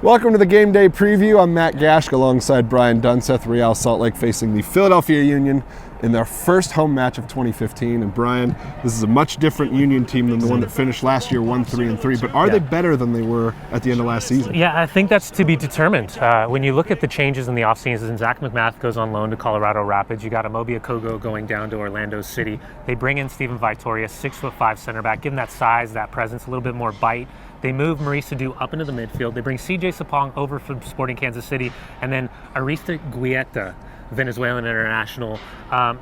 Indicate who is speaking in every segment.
Speaker 1: Welcome to the Game Day preview. I'm Matt Gashk alongside Brian Dunseth. Real Salt Lake facing the Philadelphia Union in their first home match of 2015. And Brian, this is a much different Union team than the one that finished last year 1-3-3. But are they better than they were at the end of last season?
Speaker 2: Yeah, I think that's to be determined. When you look at the changes in the offseason, Zach McMath goes on loan to Colorado Rapids. You got Amobi Okogo going down to Orlando City. They bring in Steven Vitoria, 6'5" center back, give him that size, that presence, a little bit more bite. They move Maurice Adu up into the midfield. They bring CJ Sapong over from Sporting Kansas City, and then Arista Guieta, Venezuelan international,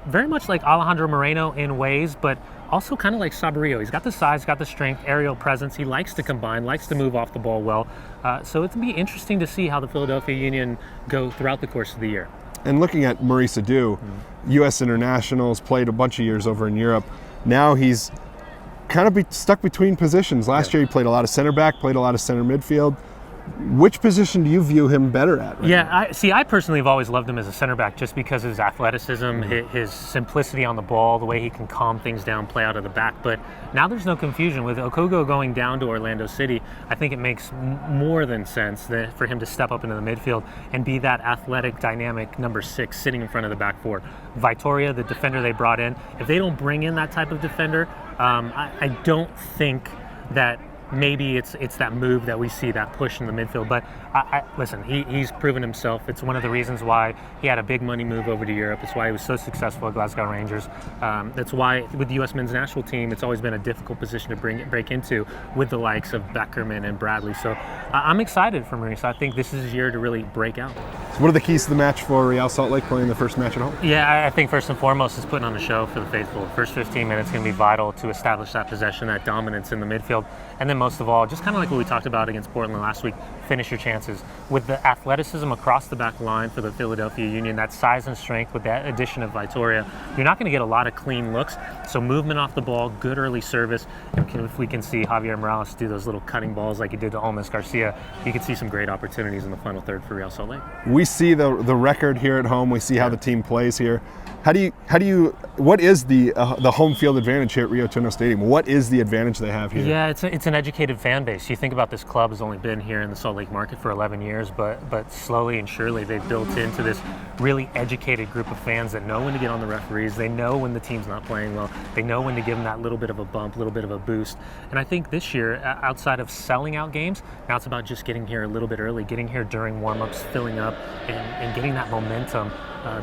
Speaker 2: very much like Alejandro Moreno in ways, but also kind of like Saborio. He's got the size, got the strength, aerial presence. He likes to combine, likes to move off the ball well. So it'll be interesting to see how the Philadelphia Union go throughout the course of the year.
Speaker 1: And looking at Maurice Adu, U.S. internationals, played a bunch of years over in Europe. Now he's kind of stuck between positions. Last year he played a lot of center back, played a lot of center midfield. Which position do you view him better at?
Speaker 2: I personally have always loved him as a center back just because of his athleticism, his simplicity on the ball, the way he can calm things down, play out of the back. But now there's no confusion. With Okogo going down to Orlando City, I think it makes more than sense for him to step up into the midfield and be that athletic, dynamic number 6 sitting in front of the back four. Vitoria, the defender they brought in, if they don't bring in that type of defender, I don't think that maybe it's that move that we see, that push in the midfield. But listen, he's proven himself. It's one of the reasons why he had a big money move over to Europe. It's why he was so successful at Glasgow Rangers. That's why with the U.S. men's national team, it's always been a difficult position to break into with the likes of Beckerman and Bradley. So I'm excited for Maurice. I think this is his year to really break out.
Speaker 1: So what are the keys to the match for Real Salt Lake playing the first match at home?
Speaker 2: Yeah, I think first and foremost is putting on a show for the faithful. The first 15 minutes going to be vital to establish that possession, that dominance in the midfield. And then most of all, just kind of like what we talked about against Portland last week, finish your chances. With the athleticism across the back line for the Philadelphia Union, that size and strength with that addition of Vitoria, you're not going to get a lot of clean looks. So movement off the ball, good early service. And if we can see Javier Morales do those little cutting balls like he did to Almas Garcia, you can see some great opportunities in the final third for Real Salt Lake.
Speaker 1: We see the record here at home. We see how the team plays here. What is the home field advantage here at Rio Tinto Stadium? What is the advantage they have here?
Speaker 2: Yeah, it's an educated fan base. You think about this club has only been here in the Salt Lake market for 11 years, but slowly and surely they've built into this really educated group of fans that know when to get on the referees. They know when the team's not playing well. They know when to give them that little bit of a bump, little bit of a boost. And I think this year, outside of selling out games, now it's about just getting here a little bit early, getting here during warm-ups, filling up, and getting that momentum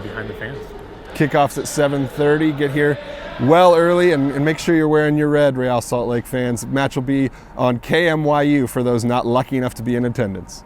Speaker 2: behind the fans.
Speaker 1: Kickoff's at 7:30. Get here well early and make sure you're wearing your red, Real Salt Lake fans. The match will be on KMYU for those not lucky enough to be in attendance.